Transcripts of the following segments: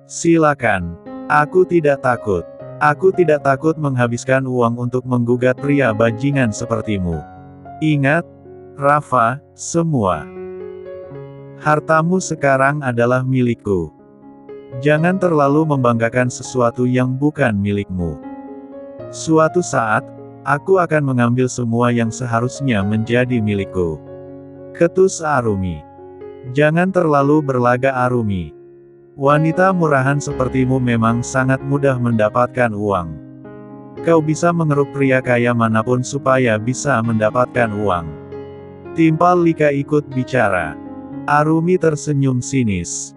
Silakan. Aku tidak takut. Aku tidak takut menghabiskan uang untuk menggugat pria bajingan sepertimu. Ingat, Rafa, semua hartamu sekarang adalah milikku. Jangan terlalu membanggakan sesuatu yang bukan milikmu. Suatu saat, aku akan mengambil semua yang seharusnya menjadi milikku. Ketus Arumi. Jangan terlalu berlagak Arumi. Wanita murahan sepertimu memang sangat mudah mendapatkan uang. Kau bisa mengeruk pria kaya manapun supaya bisa mendapatkan uang. Timpal Lika ikut bicara. Arumi tersenyum sinis.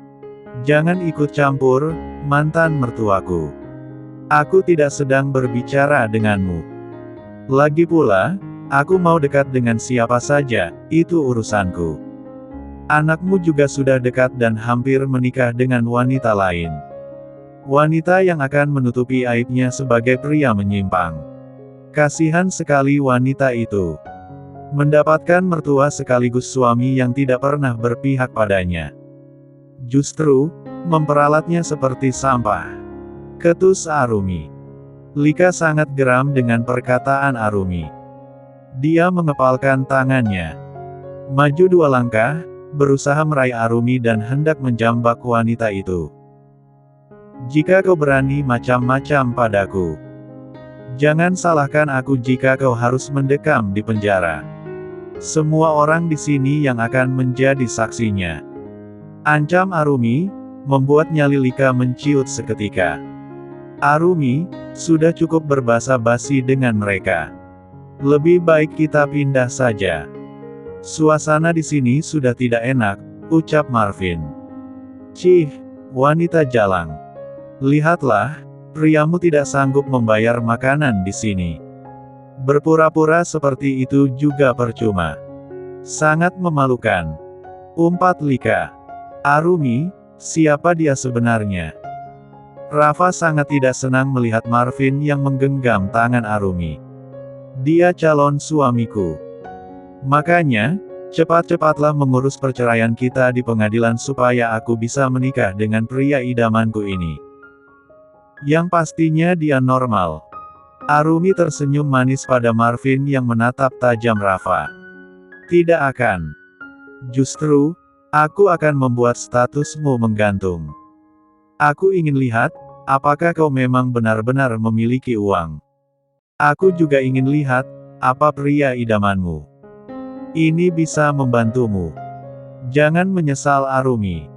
Jangan ikut campur, mantan mertuaku. Aku tidak sedang berbicara denganmu. Lagi pula, aku mau dekat dengan siapa saja, itu urusanku. Anakmu juga sudah dekat dan hampir menikah dengan wanita lain. Wanita yang akan menutupi aibnya sebagai pria menyimpang. Kasihan sekali wanita itu. Mendapatkan mertua sekaligus suami yang tidak pernah berpihak padanya. Justru, memperalatnya seperti sampah. Ketus Arumi. Lika sangat geram dengan perkataan Arumi. Dia mengepalkan tangannya. Maju 2 langkah, berusaha meraih Arumi dan hendak menjambak wanita itu. Jika kau berani macam-macam padaku, jangan salahkan aku jika kau harus mendekam di penjara. Semua orang di sini yang akan menjadi saksinya. Ancam Arumi, membuat nyali Lika menciut seketika. Arumi, sudah cukup berbasa-basi dengan mereka. Lebih baik kita pindah saja. Suasana di sini sudah tidak enak, ucap Marvin. Cih, wanita jalang. Lihatlah, priamu tidak sanggup membayar makanan di sini. Berpura-pura seperti itu juga percuma. Sangat memalukan. Umpat Lika. Arumi, siapa dia sebenarnya? Rafa sangat tidak senang melihat Marvin yang menggenggam tangan Arumi. Dia calon suamiku. Makanya, cepat-cepatlah mengurus perceraian kita di pengadilan supaya aku bisa menikah dengan pria idamanku ini. Yang pastinya dia normal. Arumi tersenyum manis pada Marvin yang menatap tajam Rafa. Tidak akan. Justru, aku akan membuat statusmu menggantung. Aku ingin lihat, apakah kau memang benar-benar memiliki uang. Aku juga ingin lihat, apa pria idamanmu. Ini bisa membantumu. Jangan menyesal Arumi.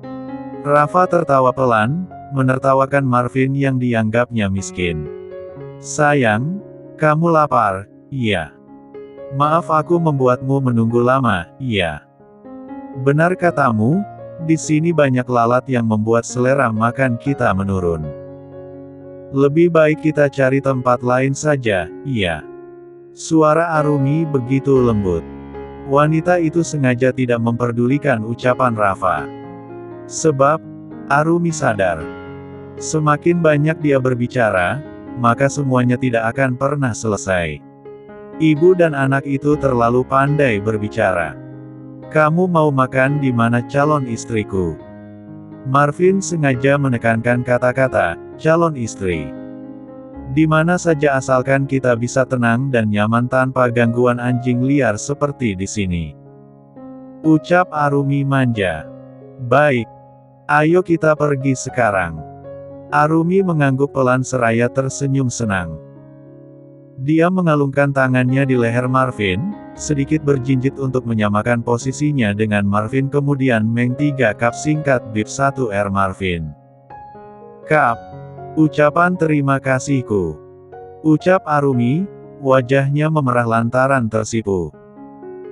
Rafa tertawa pelan, menertawakan Marvin yang dianggapnya miskin. Sayang, kamu lapar, iya. Maaf aku membuatmu menunggu lama, iya. Benar katamu, di sini banyak lalat yang membuat selera makan kita menurun. Lebih baik kita cari tempat lain saja, iya. Suara Arumi begitu lembut. Wanita itu sengaja tidak memperdulikan ucapan Rafa. Sebab, Arumi sadar. Semakin banyak dia berbicara, maka semuanya tidak akan pernah selesai. Ibu dan anak itu terlalu pandai berbicara. Kamu mau makan di mana calon istriku? Marvin sengaja menekankan kata-kata, calon istri. Di mana saja asalkan kita bisa tenang dan nyaman tanpa gangguan anjing liar seperti di sini. Ucap Arumi manja. Baik. Ayo kita pergi sekarang. Arumi mengangguk pelan seraya tersenyum senang. Dia mengalungkan tangannya di leher Marvin, sedikit berjinjit untuk menyamakan posisinya dengan Marvin kemudian meng 3 kap singkat bip 1R Marvin. Kap. Ucapan terima kasihku. Ucap Arumi, wajahnya memerah lantaran tersipu.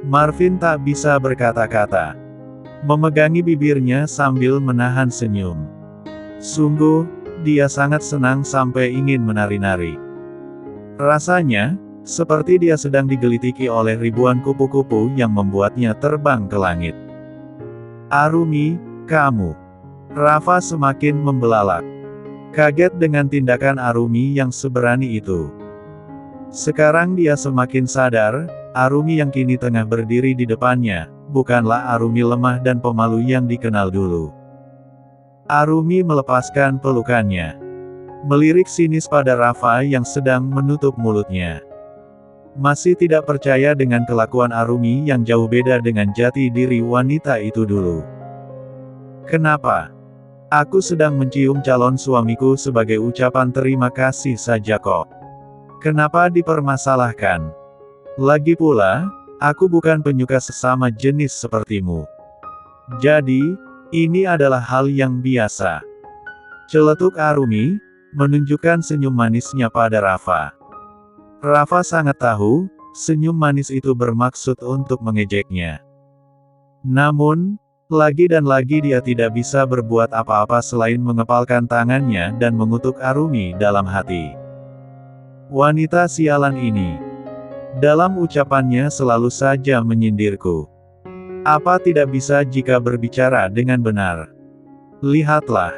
Marvin tak bisa berkata-kata. Memegangi bibirnya sambil menahan senyum. Sungguh, dia sangat senang sampai ingin menari-nari. Rasanya, seperti dia sedang digelitiki oleh ribuan kupu-kupu yang membuatnya terbang ke langit. Arumi, kamu. Rafa semakin membelalak. Kaget dengan tindakan Arumi yang seberani itu. Sekarang dia semakin sadar, Arumi yang kini tengah berdiri di depannya, bukanlah Arumi lemah dan pemalu yang dikenal dulu. Arumi melepaskan pelukannya. Melirik sinis pada Rafa yang sedang menutup mulutnya. Masih tidak percaya dengan kelakuan Arumi yang jauh beda dengan jati diri wanita itu dulu. Kenapa? Aku sedang mencium calon suamiku sebagai ucapan terima kasih saja kok. Kenapa dipermasalahkan? Lagi pula, aku bukan penyuka sesama jenis sepertimu. Jadi, ini adalah hal yang biasa. Celetuk Arumi, menunjukkan senyum manisnya pada Rafa. Rafa sangat tahu, senyum manis itu bermaksud untuk mengejeknya. Namun, lagi dan lagi dia tidak bisa berbuat apa-apa selain mengepalkan tangannya dan mengutuk Arumi dalam hati. Wanita sialan ini. Dalam ucapannya selalu saja menyindirku. Apa tidak bisa jika berbicara dengan benar? Lihatlah.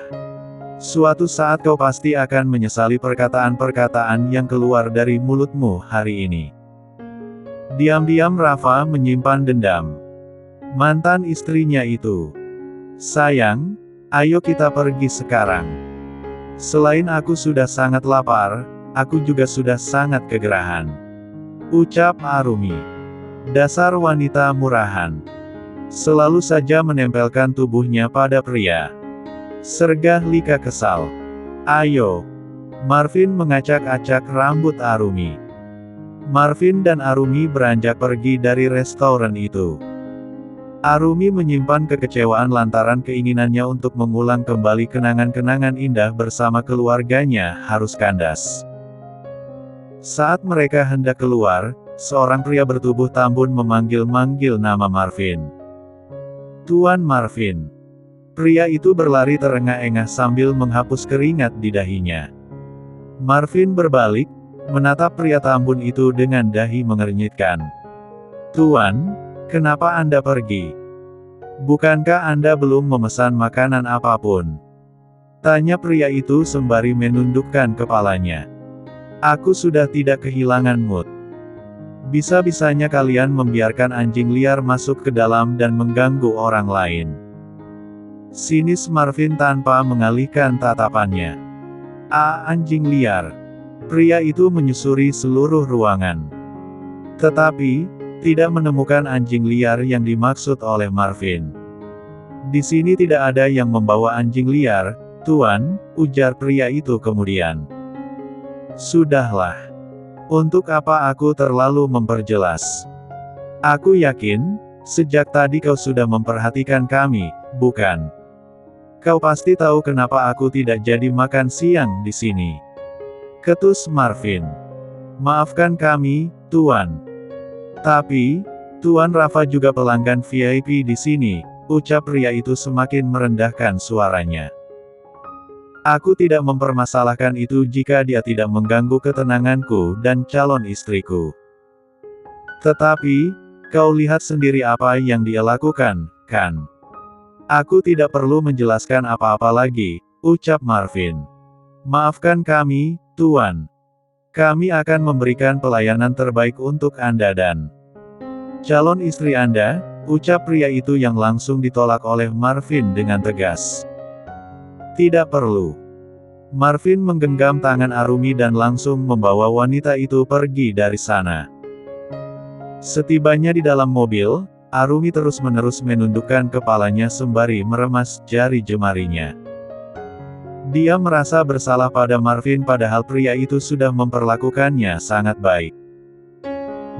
Suatu saat kau pasti akan menyesali perkataan-perkataan yang keluar dari mulutmu hari ini. Diam-diam Rafa menyimpan dendam. Mantan istrinya itu. Sayang, ayo kita pergi sekarang. Selain aku sudah sangat lapar, aku juga sudah sangat kegerahan. Ucap Arumi. Dasar wanita murahan. Selalu saja menempelkan tubuhnya pada pria. Sergah Lika kesal. Ayo. Marvin mengacak-acak rambut Arumi. Marvin dan Arumi beranjak pergi dari restoran itu. Arumi menyimpan kekecewaan lantaran keinginannya untuk mengulang kembali kenangan-kenangan indah bersama keluarganya harus kandas. Saat mereka hendak keluar, seorang pria bertubuh tambun memanggil-manggil nama Marvin. Tuan Marvin. Pria itu berlari terengah-engah sambil menghapus keringat di dahinya. Marvin berbalik, menatap pria tambun itu dengan dahi mengernyitkan. Tuan, kenapa Anda pergi? Bukankah Anda belum memesan makanan apapun? Tanya pria itu sembari menundukkan kepalanya. Aku sudah tidak kehilangan mood. Bisa-bisanya kalian membiarkan anjing liar masuk ke dalam dan mengganggu orang lain. Sinis Marvin tanpa mengalihkan tatapannya. Anjing liar. Pria itu menyusuri seluruh ruangan. Tetapi, tidak menemukan anjing liar yang dimaksud oleh Marvin. Di sini tidak ada yang membawa anjing liar, Tuan, ujar pria itu kemudian. Sudahlah. Untuk apa aku terlalu memperjelas? Aku yakin, sejak tadi kau sudah memperhatikan kami, bukan? Kau pasti tahu kenapa aku tidak jadi makan siang di sini. Ketus Marvin. Maafkan kami, Tuan. Tapi, Tuan Rafa juga pelanggan VIP di sini, ucap pria itu semakin merendahkan suaranya. Aku tidak mempermasalahkan itu jika dia tidak mengganggu ketenanganku dan calon istriku. Tetapi, kau lihat sendiri apa yang dia lakukan, kan? Aku tidak perlu menjelaskan apa-apa lagi, ucap Marvin. Maafkan kami, Tuan. Kami akan memberikan pelayanan terbaik untuk Anda dan calon istri Anda, ucap pria itu yang langsung ditolak oleh Marvin dengan tegas. Tidak perlu. Marvin menggenggam tangan Arumi dan langsung membawa wanita itu pergi dari sana. Setibanya di dalam mobil, Arumi terus-menerus menundukkan kepalanya sembari meremas jari jemarinya. Dia merasa bersalah pada Marvin padahal pria itu sudah memperlakukannya sangat baik.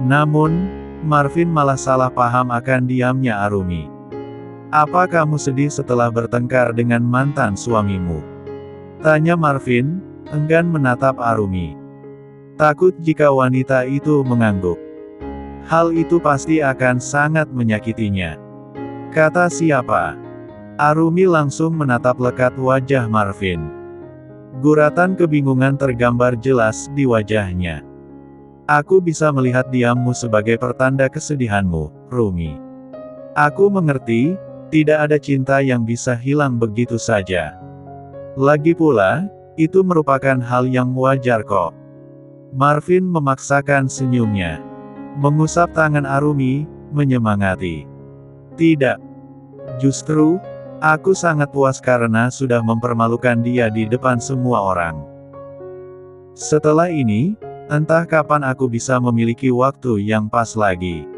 Namun, Marvin malah salah paham akan diamnya Arumi. Apa kamu sedih setelah bertengkar dengan mantan suamimu? Tanya Marvin, enggan menatap Arumi. Takut jika wanita itu mengangguk. Hal itu pasti akan sangat menyakitinya. Kata siapa? Arumi langsung menatap lekat wajah Marvin. Guratan kebingungan tergambar jelas di wajahnya. Aku bisa melihat diammu sebagai pertanda kesedihanmu, Rumi. Aku mengerti, tidak ada cinta yang bisa hilang begitu saja. Lagi pula, itu merupakan hal yang wajar kok. Marvin memaksakan senyumnya. Mengusap tangan Arumi, menyemangati. Tidak. Justru, Aku sangat puas karena sudah mempermalukan dia di depan semua orang. Setelah ini, entah kapan aku bisa memiliki waktu yang pas lagi.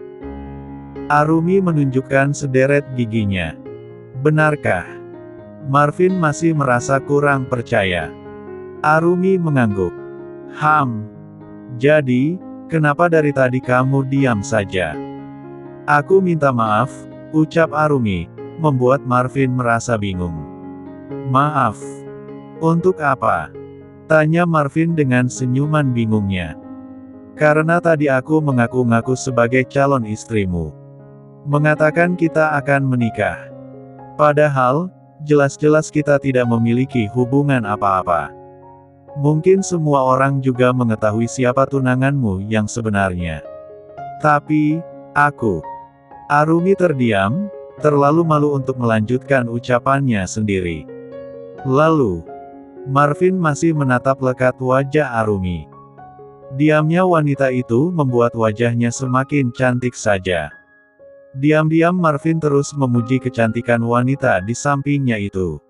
Arumi menunjukkan sederet giginya. Benarkah? Marvin masih merasa kurang percaya. Arumi mengangguk. Jadi, kenapa dari tadi kamu diam saja? Aku minta maaf, ucap Arumi, membuat Marvin merasa bingung. Maaf. Untuk apa? Tanya Marvin dengan senyuman bingungnya. Karena tadi aku mengaku-ngaku sebagai calon istrimu. Mengatakan kita akan menikah. Padahal, jelas-jelas kita tidak memiliki hubungan apa-apa. Mungkin semua orang juga mengetahui siapa tunanganmu yang sebenarnya. Tapi, aku. Arumi terdiam, terlalu malu untuk melanjutkan ucapannya sendiri. Lalu, Marvin masih menatap lekat wajah Arumi. Diamnya wanita itu membuat wajahnya semakin cantik saja. Diam-diam Marvin terus memuji kecantikan wanita di sampingnya itu.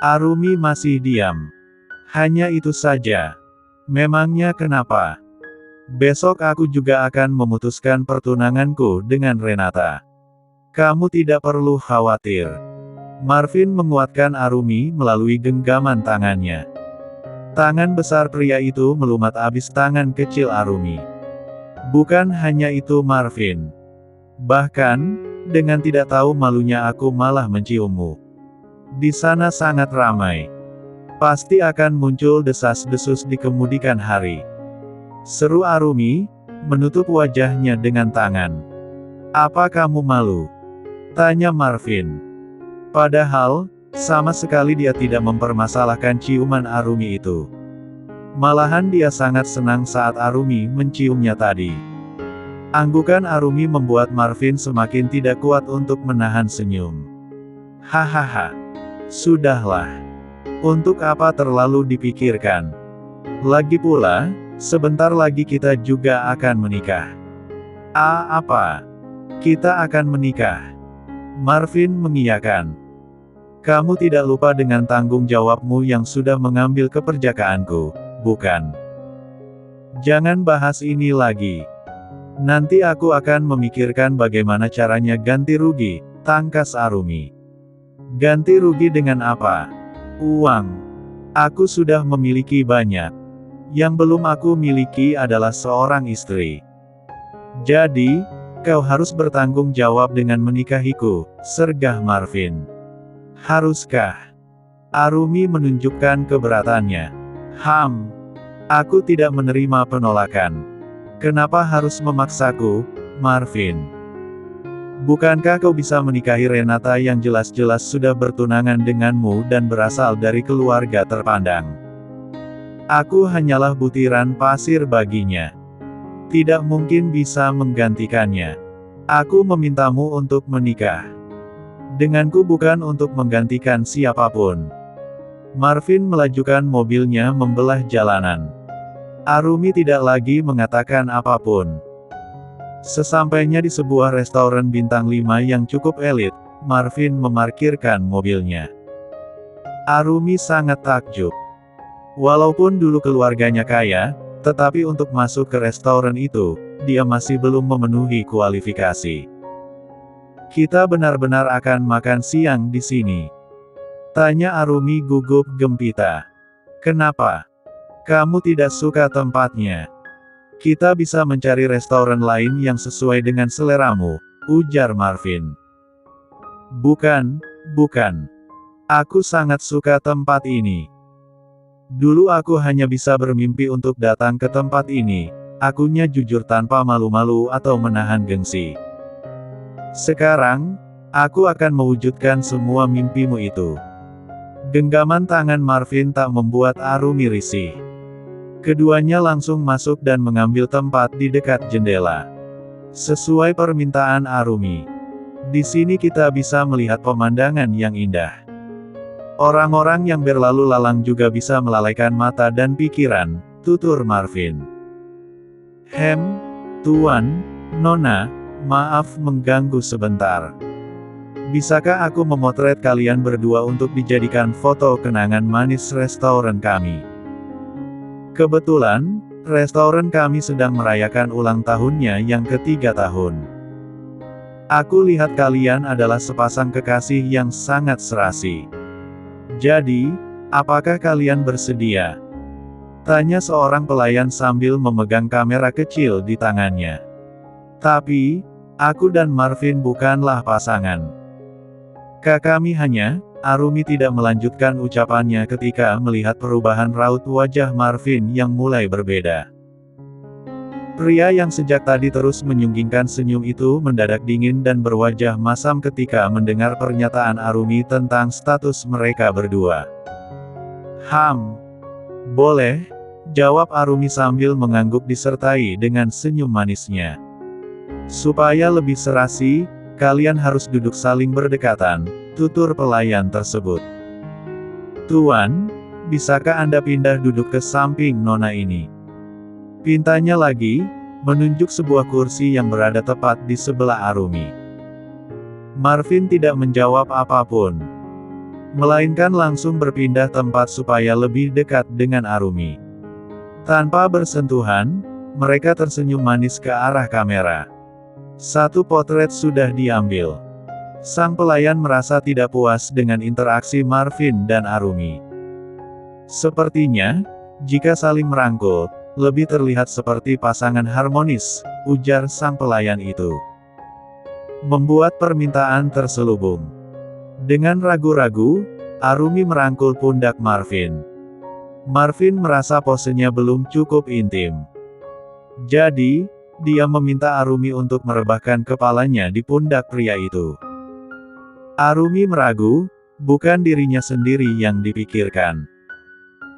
Arumi masih diam. Hanya itu saja. Memangnya kenapa? Besok aku juga akan memutuskan pertunanganku dengan Renata. Kamu tidak perlu khawatir. Marvin menguatkan Arumi melalui genggaman tangannya. Tangan besar pria itu melumat abis tangan kecil Arumi. Bukan hanya itu Marvin. Bahkan, dengan tidak tahu malunya aku malah menciummu. Di sana sangat ramai. Pasti akan muncul desas-desus di kemudian hari. Seru Arumi, menutup wajahnya dengan tangan. Apa kamu malu? Tanya Marvin. Padahal, sama sekali dia tidak mempermasalahkan ciuman Arumi itu. Malahan dia sangat senang saat Arumi menciumnya tadi. Anggukan Arumi membuat Marvin semakin tidak kuat untuk menahan senyum. Hahaha. Sudahlah. Untuk apa terlalu dipikirkan? Lagi pula, sebentar lagi kita juga akan menikah. Apa? Kita akan menikah? Marvin mengiyakan. Kamu tidak lupa dengan tanggung jawabmu yang sudah mengambil keperjakaanku, bukan? Jangan bahas ini lagi. Nanti aku akan memikirkan bagaimana caranya ganti rugi, tangkas Arumi. Ganti rugi dengan apa? Uang. Aku sudah memiliki banyak. Yang belum aku miliki adalah seorang istri. Jadi, kau harus bertanggung jawab dengan menikahiku, sergah Marvin. Haruskah? Arumi menunjukkan keberatannya. Aku tidak menerima penolakan. Kenapa harus memaksaku, Marvin? Bukankah kau bisa menikahi Renata yang jelas-jelas sudah bertunangan denganmu dan berasal dari keluarga terpandang? Aku hanyalah butiran pasir baginya. Tidak mungkin bisa menggantikannya. Aku memintamu untuk menikah. Denganku bukan untuk menggantikan siapapun. Marvin melajukan mobilnya membelah jalanan. Arumi tidak lagi mengatakan apapun. Sesampainya di sebuah restoran bintang 5 yang cukup elit, Marvin memarkirkan mobilnya. Arumi sangat takjub. Walaupun dulu keluarganya kaya, tetapi untuk masuk ke restoran itu, dia masih belum memenuhi kualifikasi. Kita benar-benar akan makan siang di sini? Tanya Arumi gugup gempita. Kenapa? Kamu tidak suka tempatnya? Kita bisa mencari restoran lain yang sesuai dengan seleramu, ujar Marvin. Bukan. Aku sangat suka tempat ini. Dulu aku hanya bisa bermimpi untuk datang ke tempat ini, akunya jujur tanpa malu-malu atau menahan gengsi. Sekarang, aku akan mewujudkan semua mimpimu itu. Genggaman tangan Marvin tak membuat Arumi risih. Keduanya langsung masuk dan mengambil tempat di dekat jendela. Sesuai permintaan Arumi. Di sini kita bisa melihat pemandangan yang indah. Orang-orang yang berlalu lalang juga bisa melalaikan mata dan pikiran, tutur Marvin. Tuan, Nona, maaf mengganggu sebentar. Bisakah aku memotret kalian berdua untuk dijadikan foto kenangan manis restoran kami? Kebetulan, restoran kami sedang merayakan ulang tahunnya yang ke-3 tahun. Aku lihat kalian adalah sepasang kekasih yang sangat serasi. Jadi, apakah kalian bersedia? Tanya seorang pelayan sambil memegang kamera kecil di tangannya. Tapi, aku dan Marvin bukanlah pasangan. Kami hanya, Arumi tidak melanjutkan ucapannya ketika melihat perubahan raut wajah Marvin yang mulai berbeda. Pria yang sejak tadi terus menyunggingkan senyum itu mendadak dingin dan berwajah masam ketika mendengar pernyataan Arumi tentang status mereka berdua. Boleh, jawab Arumi sambil mengangguk disertai dengan senyum manisnya. Supaya lebih serasi, kalian harus duduk saling berdekatan, tutur pelayan tersebut. Tuan, bisakah Anda pindah duduk ke samping nona ini? Pintanya lagi, menunjuk sebuah kursi yang berada tepat di sebelah Arumi. Marvin tidak menjawab apapun, melainkan langsung berpindah tempat supaya lebih dekat dengan Arumi. Tanpa bersentuhan, mereka tersenyum manis ke arah kamera. Satu potret sudah diambil. Sang pelayan merasa tidak puas dengan interaksi Marvin dan Arumi. Sepertinya, jika saling merangkul, lebih terlihat seperti pasangan harmonis, ujar sang pelayan itu. Membuat permintaan terselubung. Dengan ragu-ragu, Arumi merangkul pundak Marvin. Marvin merasa posenya belum cukup intim. Jadi, dia meminta Arumi untuk merebahkan kepalanya di pundak pria itu. Arumi meragu, bukan dirinya sendiri yang dipikirkan,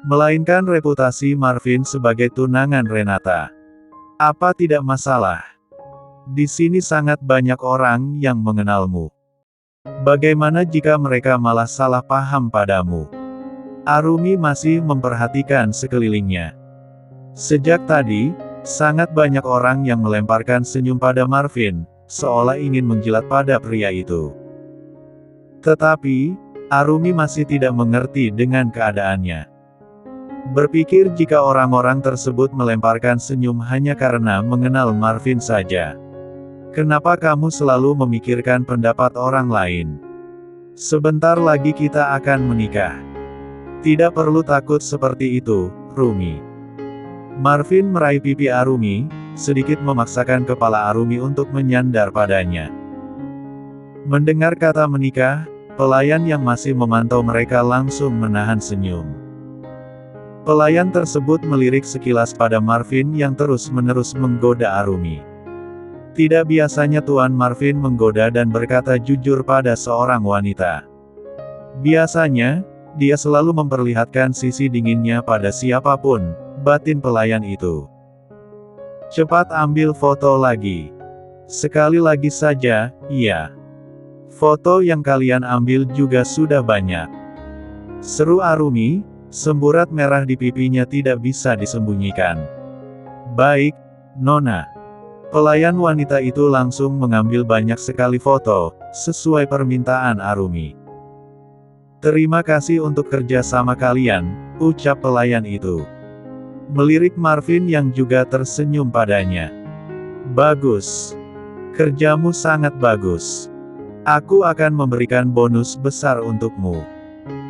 melainkan reputasi Marvin sebagai tunangan Renata. Apa tidak masalah? Di sini sangat banyak orang yang mengenalmu. Bagaimana jika mereka malah salah paham padamu? Arumi masih memperhatikan sekelilingnya. Sejak tadi, sangat banyak orang yang melemparkan senyum pada Marvin, seolah ingin menjilat pada pria itu. Tetapi, Arumi masih tidak mengerti dengan keadaannya. Berpikir jika orang-orang tersebut melemparkan senyum hanya karena mengenal Marvin saja. Kenapa kamu selalu memikirkan pendapat orang lain? Sebentar lagi kita akan menikah. Tidak perlu takut seperti itu, Rumi. Marvin meraih pipi Arumi, sedikit memaksakan kepala Arumi untuk menyandar padanya. Mendengar kata menikah, pelayan yang masih memantau mereka langsung menahan senyum. Pelayan tersebut melirik sekilas pada Marvin yang terus-menerus menggoda Arumi. Tidak biasanya Tuan Marvin menggoda dan berkata jujur pada seorang wanita. Biasanya, dia selalu memperlihatkan sisi dinginnya pada siapapun, batin pelayan itu. Cepat ambil foto lagi. Sekali lagi saja, iya. Foto yang kalian ambil juga sudah banyak. Seru Arumi. Semburat merah di pipinya tidak bisa disembunyikan. Baik, Nona. Pelayan wanita itu langsung mengambil banyak sekali foto, sesuai permintaan Arumi. Terima kasih untuk kerja sama kalian, ucap pelayan itu. Melirik Marvin yang juga tersenyum padanya. Bagus. Kerjamu sangat bagus. Aku akan memberikan bonus besar untukmu,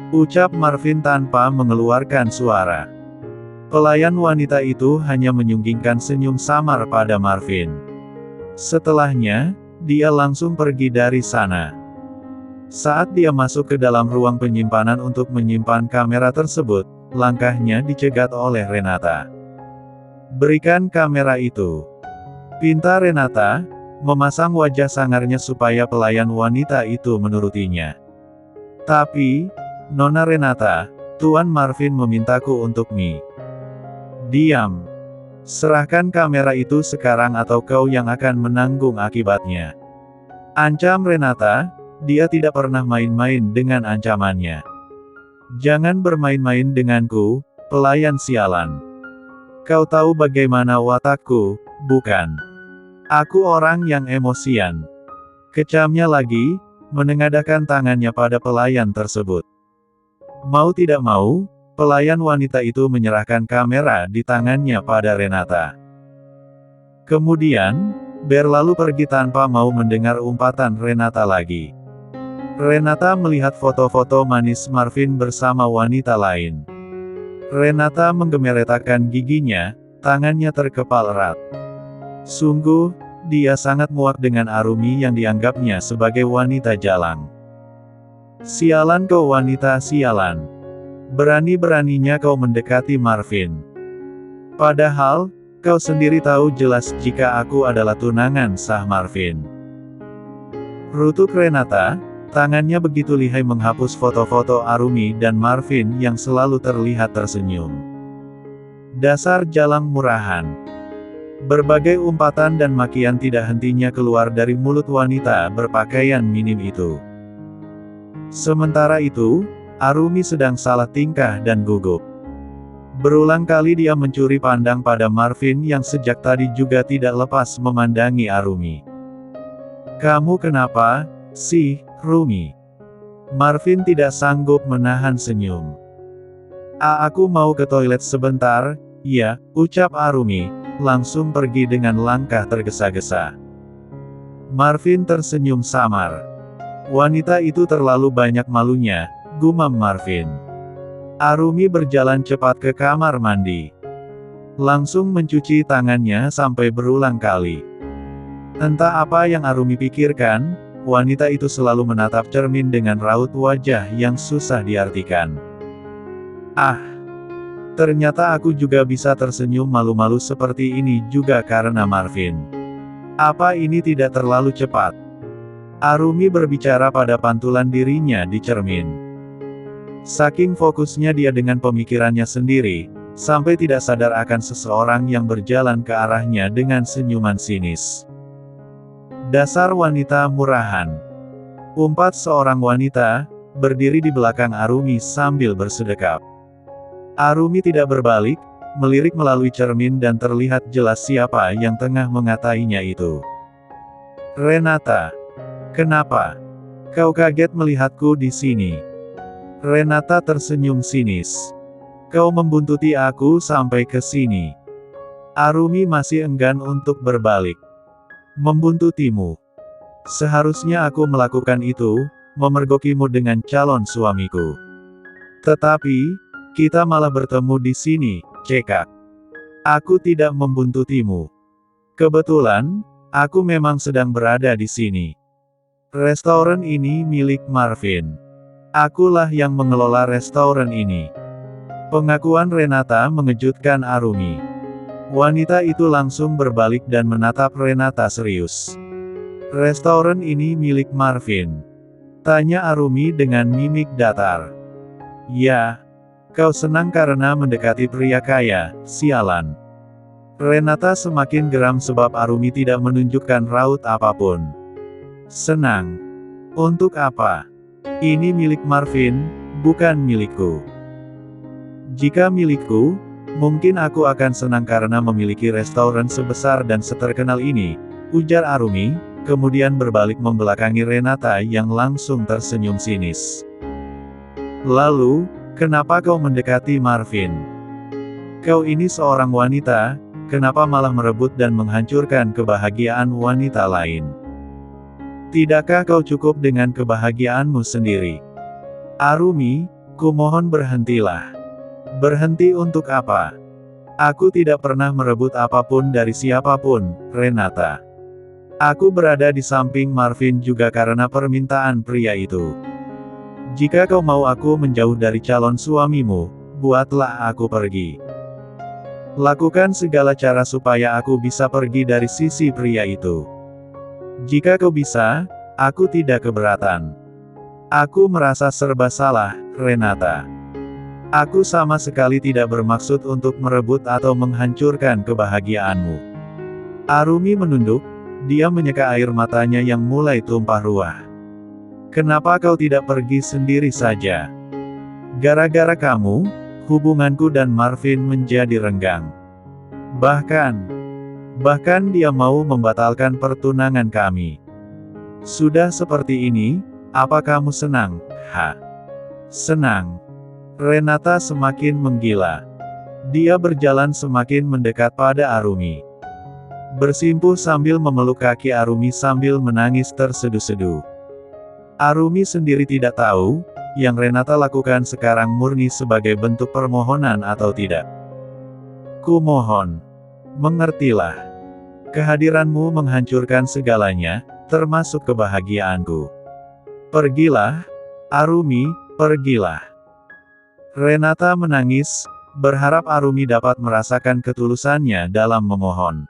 ucap Marvin tanpa mengeluarkan suara. Pelayan wanita itu hanya menyunggingkan senyum samar pada Marvin. Setelahnya, dia langsung pergi dari sana. Saat dia masuk ke dalam ruang penyimpanan untuk menyimpan kamera tersebut, langkahnya dicegat oleh Renata. Berikan kamera itu. Pinta Renata, memasang wajah sangarnya supaya pelayan wanita itu menurutinya. Tapi, Nona Renata, Tuan Marvin memintaku untuk diam. Serahkan kamera itu sekarang atau kau yang akan menanggung akibatnya. Ancam Renata, dia tidak pernah main-main dengan ancamannya. Jangan bermain-main denganku, pelayan sialan. Kau tahu bagaimana watakku, bukan? Aku orang yang emosian. Kecamnya lagi, menengadahkan tangannya pada pelayan tersebut. Mau tidak mau, pelayan wanita itu menyerahkan kamera di tangannya pada Renata. Kemudian, Bear lalu pergi tanpa mau mendengar umpatan Renata lagi. Renata melihat foto-foto manis Marvin bersama wanita lain. Renata menggemeretakan giginya, tangannya terkepal erat. Sungguh, dia sangat muak dengan Arumi yang dianggapnya sebagai wanita jalang. Sialan kau wanita sialan. Berani-beraninya kau mendekati Marvin. Padahal, kau sendiri tahu jelas jika aku adalah tunangan sah Marvin. Rutuk Renata, tangannya begitu lihai menghapus foto-foto Arumi dan Marvin yang selalu terlihat tersenyum. Dasar jalang murahan. Berbagai umpatan dan makian tidak hentinya keluar dari mulut wanita berpakaian minim itu. Sementara itu, Arumi sedang salah tingkah dan gugup. Berulang kali dia mencuri pandang pada Marvin yang sejak tadi juga tidak lepas memandangi Arumi. Kamu kenapa, sih, Rumi? Marvin tidak sanggup menahan senyum. Aku mau ke toilet sebentar, ya, ucap Arumi, langsung pergi dengan langkah tergesa-gesa. Marvin tersenyum samar. Wanita itu terlalu banyak malunya, gumam Marvin. Arumi berjalan cepat ke kamar mandi. Langsung mencuci tangannya sampai berulang kali. Entah apa yang Arumi pikirkan, wanita itu selalu menatap cermin dengan raut wajah yang susah diartikan. Ah, ternyata aku juga bisa tersenyum malu-malu seperti ini juga karena Marvin. Apa ini tidak terlalu cepat? Arumi berbicara pada pantulan dirinya di cermin. Saking fokusnya dia dengan pemikirannya sendiri, sampai tidak sadar akan seseorang yang berjalan ke arahnya dengan senyuman sinis. Dasar wanita murahan. Umpat seorang wanita, berdiri di belakang Arumi sambil bersedekap. Arumi tidak berbalik, melirik melalui cermin dan terlihat jelas siapa yang tengah mengatainya itu. Renata. Kenapa? Kau kaget melihatku di sini? Renata tersenyum sinis. Kau membuntuti aku sampai ke sini. Arumi masih enggan untuk berbalik. Membuntutimu. Seharusnya aku melakukan itu, memergokimu dengan calon suamiku. Tetapi, kita malah bertemu di sini, cekak. Aku tidak membuntutimu. Kebetulan, aku memang sedang berada di sini. Restoran ini milik Marvin. Akulah yang mengelola restoran ini. Pengakuan Renata mengejutkan Arumi. Wanita itu langsung berbalik dan menatap Renata serius. Restoran ini milik Marvin? Tanya Arumi dengan mimik datar. Ya. Kau senang karena mendekati pria kaya, sialan. Renata semakin geram sebab Arumi tidak menunjukkan raut apapun. Senang. Untuk apa? Ini milik Marvin, bukan milikku. Jika milikku, mungkin aku akan senang karena memiliki restoran sebesar dan seterkenal ini, ujar Arumi, kemudian berbalik membelakangi Renata yang langsung tersenyum sinis. Lalu, kenapa kau mendekati Marvin? Kau ini seorang wanita, kenapa malah merebut dan menghancurkan kebahagiaan wanita lain? Tidakkah kau cukup dengan kebahagiaanmu sendiri? Arumi, kumohon berhentilah. Berhenti untuk apa? Aku tidak pernah merebut apapun dari siapapun, Renata. Aku berada di samping Marvin juga karena permintaan pria itu. Jika kau mau aku menjauh dari calon suamimu, buatlah aku pergi. Lakukan segala cara supaya aku bisa pergi dari sisi pria itu. Jika kau bisa, aku tidak keberatan. Aku merasa serba salah, Renata. Aku sama sekali tidak bermaksud untuk merebut atau menghancurkan kebahagiaanmu. Arumi menunduk, dia menyeka air matanya yang mulai tumpah ruah. Kenapa kau tidak pergi sendiri saja? Gara-gara kamu, hubunganku dan Marvin menjadi renggang. Bahkan dia mau membatalkan pertunangan kami. Sudah seperti ini, Apa kamu senang? Senang. Renata semakin menggila. Dia berjalan semakin mendekat pada Arumi. Bersimpuh sambil memeluk kaki Arumi sambil menangis terseduh-seduh. Arumi sendiri tidak tahu, yang Renata lakukan sekarang murni sebagai bentuk permohonan atau tidak. Kumohon. Mengertilah. Kehadiranmu menghancurkan segalanya, termasuk kebahagiaanku. Pergilah, Arumi, pergilah. Renata menangis, berharap Arumi dapat merasakan ketulusannya dalam memohon.